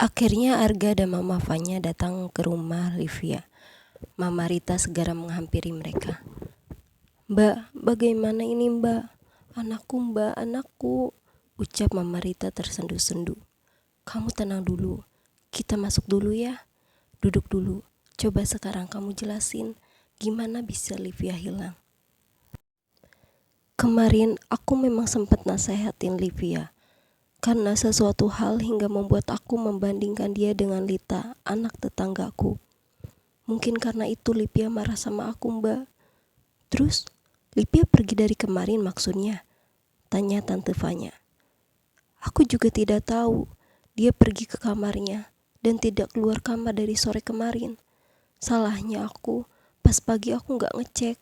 Akhirnya Arga dan Mama Fanya datang ke rumah Livia. Mama Rita segera menghampiri mereka. "Mbak, bagaimana ini mbak? Anakku mbak, anakku," ucap Mama Rita tersendu-sendu. "Kamu tenang dulu, kita masuk dulu ya. Duduk dulu, coba sekarang kamu jelasin gimana bisa Livia hilang." Kemarin aku memang sempat nasehatin Livia karena sesuatu hal hingga membuat aku membandingkan dia dengan Lita, anak tetanggaku. Mungkin karena itu Livia marah sama aku mbak. "Terus, Livia pergi dari kemarin maksudnya?" tanya Tante Fanya. "Aku juga tidak tahu. Dia pergi ke kamarnya dan tidak keluar kamar dari sore kemarin. Salahnya aku, pas pagi aku gak ngecek.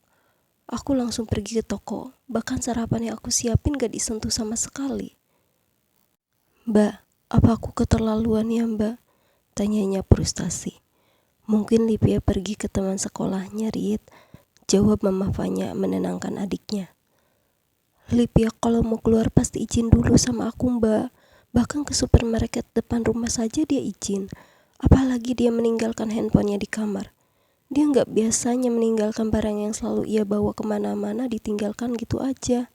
Aku langsung pergi ke toko, bahkan sarapan yang aku siapin gak disentuh sama sekali." "Mbak, apa aku keterlaluan ya mbak?" tanyanya frustasi. "Mungkin Livia pergi ke teman sekolahnya, Rit," jawab Mama Fanya menenangkan adiknya. "Livia kalau mau keluar pasti izin dulu sama aku mbak. Bahkan ke supermarket depan rumah saja dia izin. Apalagi dia meninggalkan handphonenya di kamar. Dia gak biasanya meninggalkan barang yang selalu ia bawa kemana-mana ditinggalkan gitu aja."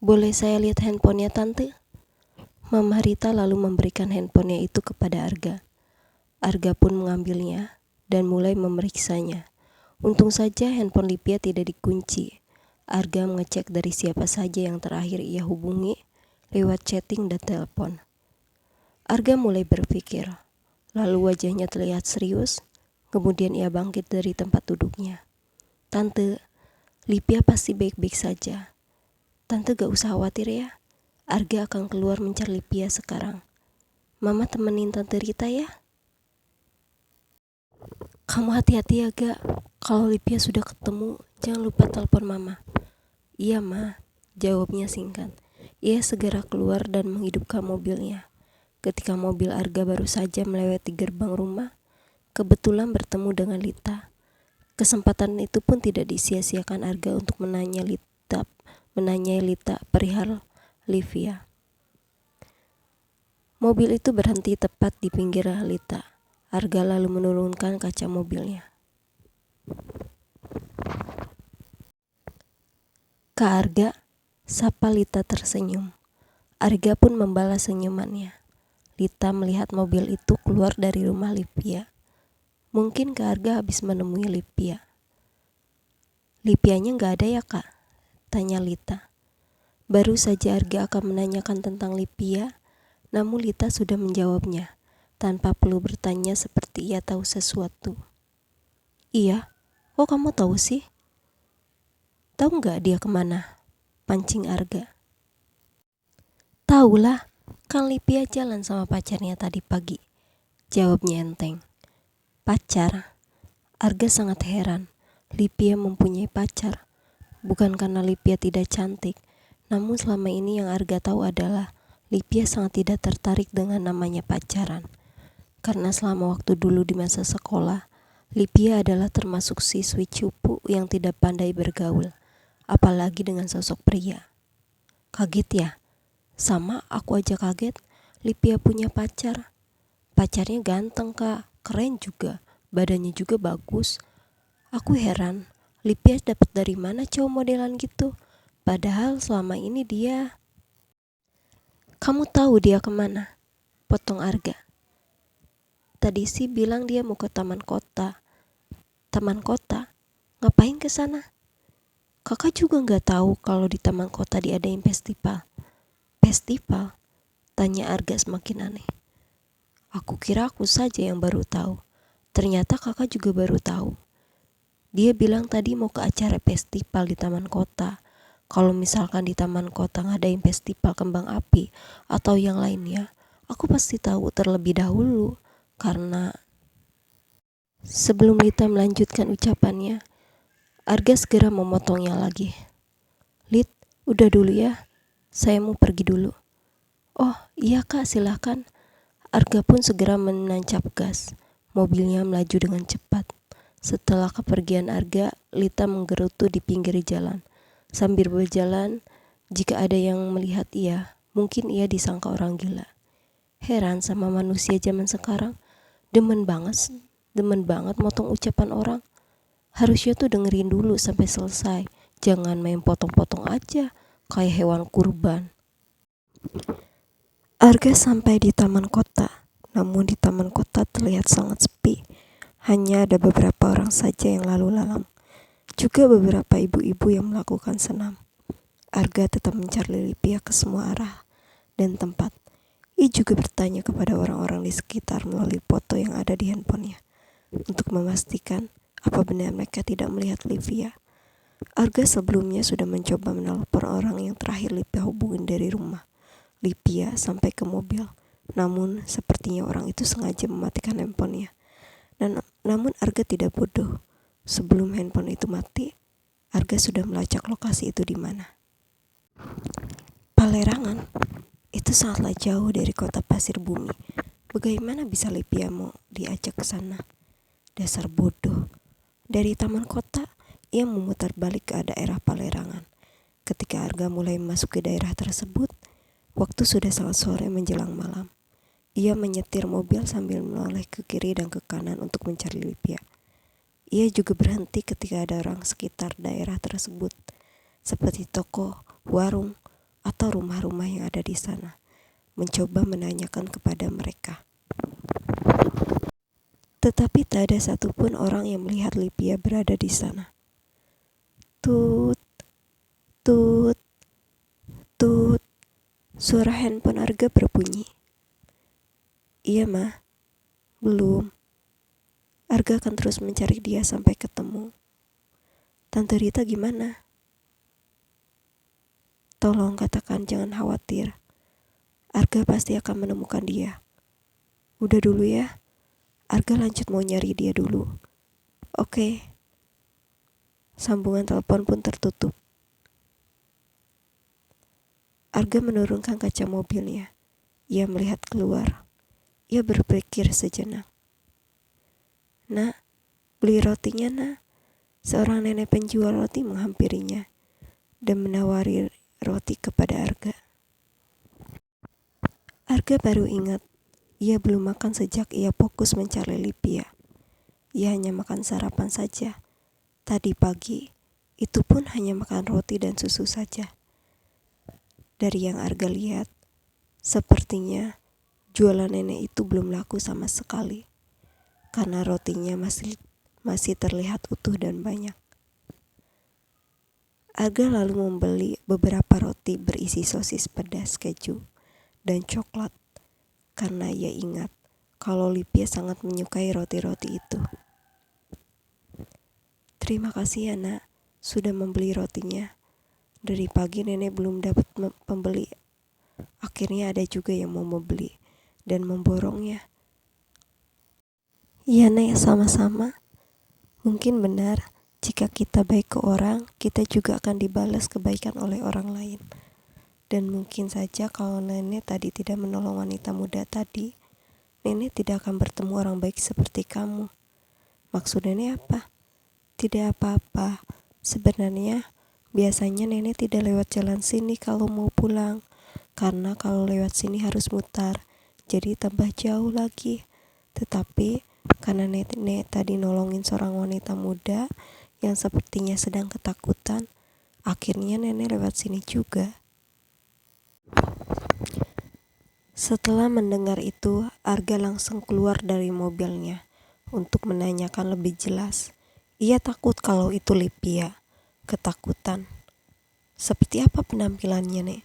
"Boleh saya lihat handphonenya tante?" Mama Rita lalu memberikan handphonenya itu kepada Arga. Arga pun mengambilnya dan mulai memeriksanya. Untung saja handphone Livia tidak dikunci. Arga mengecek dari siapa saja yang terakhir ia hubungi lewat chatting dan telepon. Arga mulai berpikir, lalu wajahnya terlihat serius. Kemudian ia bangkit dari tempat duduknya. "Tante, Livia pasti baik-baik saja. Tante gak usah khawatir ya. Arga akan keluar mencari Livia sekarang. Mama temenin Tante Rita ya. Kamu hati-hati ya Gak. Kalau Livia sudah ketemu, jangan lupa telepon Mama." "Iya Ma," jawabnya singkat. Ia segera keluar dan menghidupkan mobilnya. Ketika mobil Arga baru saja melewati gerbang rumah, kebetulan bertemu dengan Lita. Kesempatan itu pun tidak disia-siakan Arga untuk menanyai Lita perihal Livia. Mobil itu berhenti tepat di pinggir Lita. Arga lalu menurunkan kaca mobilnya. "Kak Arga," sapa Lita tersenyum. Arga pun membalas senyumannya. Lita melihat mobil itu keluar dari rumah Livia. Mungkin Kak Arga habis menemui Livia. "Livianya gak ada ya Kak?" tanya Lita. Baru saja Arga akan menanyakan tentang Livia, namun Lita sudah menjawabnya, tanpa perlu bertanya seperti ia tahu sesuatu. "Iya, kok kamu tahu sih? Tahu gak dia kemana?" pancing Arga. "Tahulah, kan Livia jalan sama pacarnya tadi pagi," jawabnya enteng. "Pacar?" Arga sangat heran. Livia mempunyai pacar. Bukan karena Livia tidak cantik, namun selama ini yang Arga tahu adalah Livia sangat tidak tertarik dengan namanya pacaran. Karena selama waktu dulu di masa sekolah, Livia adalah termasuk siswi cupu yang tidak pandai bergaul, apalagi dengan sosok pria. "Kaget ya?" "Sama, aku aja kaget. Livia punya pacar. Pacarnya ganteng Kak, keren juga, badannya juga bagus. Aku heran, Livia dapat dari mana cowok modelan gitu? Padahal selama ini dia..." "Kamu tahu dia kemana?" potong Arga. "Tadi sih bilang dia mau ke taman kota." "Taman kota? Ngapain ke sana?" "Kakak juga gak tahu kalau di taman kota diadain festival." "Festival?" tanya Arga semakin aneh. "Aku kira aku saja yang baru tahu. Ternyata kakak juga baru tahu. Dia bilang tadi mau ke acara festival di taman kota. Kalau misalkan di taman kota ngadain festival kembang api atau yang lainnya, aku pasti tahu terlebih dahulu." Karena sebelum Lita melanjutkan ucapannya, Arga segera memotongnya lagi. "Lit, udah dulu ya. Saya mau pergi dulu." "Oh iya Kak, silahkan." Arga pun segera menancap gas. Mobilnya melaju dengan cepat. Setelah kepergian Arga, Lita menggerutu di pinggir jalan. Sambil berjalan, jika ada yang melihat ia, mungkin ia disangka orang gila. Heran sama manusia zaman sekarang, demen banget, demen banget motong ucapan orang. Harusnya tuh dengerin dulu sampai selesai, jangan main potong-potong aja, kayak hewan kurban. Arga sampai di taman kota, namun di taman kota terlihat sangat sepi. Hanya ada beberapa orang saja yang lalu lalang, juga beberapa ibu-ibu yang melakukan senam. Arga tetap mencari Lipia ke semua arah dan tempat. Ia juga bertanya kepada orang-orang di sekitar melalui foto yang ada di handphonenya untuk memastikan apa benar mereka tidak melihat Livia. Arga sebelumnya sudah mencoba menelpon orang yang terakhir Livia hubungin dari rumah Livia sampai ke mobil. Namun sepertinya orang itu sengaja mematikan handphonenya. Namun Arga tidak bodoh. Sebelum handphone itu mati, Arga sudah melacak lokasi itu di mana. Palerangan. Itu sangatlah jauh dari kota pasir bumi. Bagaimana bisa Livia mau diajak ke sana? Dasar bodoh. Dari taman kota, ia memutar balik ke daerah Palerangan. Ketika Arga mulai memasuki daerah tersebut, waktu sudah sangat sore menjelang malam. Ia menyetir mobil sambil menoleh ke kiri dan ke kanan untuk mencari Livia. Ia juga berhenti ketika ada orang sekitar daerah tersebut, seperti toko, warung, atau rumah-rumah yang ada di sana, mencoba menanyakan kepada mereka. Tetapi tak ada satupun orang yang melihat Livia berada di sana. Tut, tut, tut. Suara handphone Arga berbunyi. Iya, Ma. Belum. Arga akan terus mencari dia sampai ketemu. Tante Rita gimana? Tolong katakan jangan khawatir. Arga pasti akan menemukan dia. Udah dulu ya. Arga lanjut mau nyari dia dulu. Oke. Sambungan telepon pun tertutup. Arga menurunkan kaca mobilnya. Ia melihat keluar. Ia berpikir sejenak. Nak, beli rotinya, Nak. Seorang nenek penjual roti menghampirinya dan menawari roti kepada Arga. Arga baru ingat, ia belum makan sejak ia fokus mencari Livia. Ia hanya makan sarapan saja. Tadi pagi, itu pun hanya makan roti dan susu saja. Dari yang Arga lihat, sepertinya jualan nenek itu belum laku sama sekali. Karena rotinya masih terlihat utuh dan banyak. Arga lalu membeli beberapa roti berisi sosis pedas keju dan coklat karena ia ingat kalau Livia sangat menyukai roti-roti itu. Terima kasih ya, Nak, sudah membeli rotinya. Dari pagi nenek belum dapat pembeli. Akhirnya ada juga yang mau membeli dan memborongnya. Iya, Nek, sama-sama. Mungkin benar, jika kita baik ke orang, kita juga akan dibalas kebaikan oleh orang lain. Dan mungkin saja kalau nenek tadi tidak menolong wanita muda tadi, nenek tidak akan bertemu orang baik seperti kamu. Maksud nenek apa? Tidak apa-apa. Sebenarnya, biasanya nenek tidak lewat jalan sini kalau mau pulang. Karena kalau lewat sini harus mutar, jadi tambah jauh lagi. Tetapi, karena nenek tadi nolongin seorang wanita muda yang sepertinya sedang ketakutan, akhirnya nenek lewat sini juga. Setelah mendengar itu, Arga langsung keluar dari mobilnya untuk menanyakan lebih jelas. Ia takut kalau itu Livia. Ketakutan. Seperti apa penampilannya, Nek?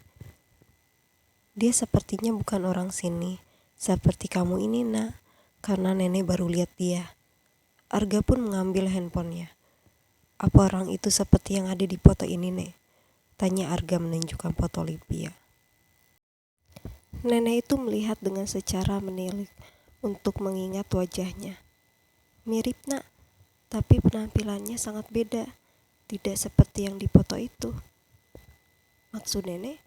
Dia sepertinya bukan orang sini. Seperti kamu ini, Nak. Karena nenek baru lihat dia. Arga pun mengambil handphonenya. Apa orang itu seperti yang ada di foto ini, Nek? Tanya Arga menunjukkan foto Livia. Nenek itu melihat dengan secara menilik untuk mengingat wajahnya. Mirip, Nak, tapi penampilannya sangat beda. Tidak seperti yang di foto itu. Maksud nenek?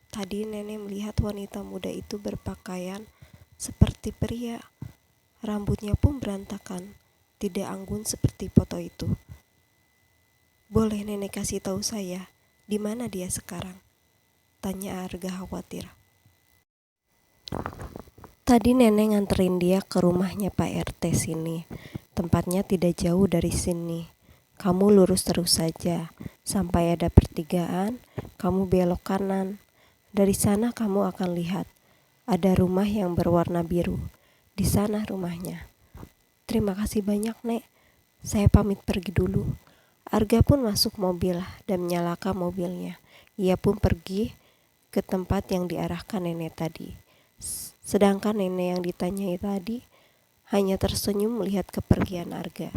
Tadi nenek melihat wanita muda itu berpakaian seperti pria. Rambutnya pun berantakan, tidak anggun seperti foto itu. Boleh nenek kasih tahu saya, di mana dia sekarang? Tanya Arga khawatir. Tadi nenek nganterin dia ke rumahnya Pak RT sini. Tempatnya tidak jauh dari sini. Kamu lurus terus saja. Sampai ada pertigaan, kamu belok kanan. Dari sana kamu akan lihat ada rumah yang berwarna biru. Di sana rumahnya. Terima kasih banyak, Nek. Saya pamit pergi dulu. Arga pun masuk mobil dan menyalakan mobilnya. Ia pun pergi ke tempat yang diarahkan nenek tadi. Sedangkan nenek yang ditanyai tadi hanya tersenyum melihat kepergian Arga.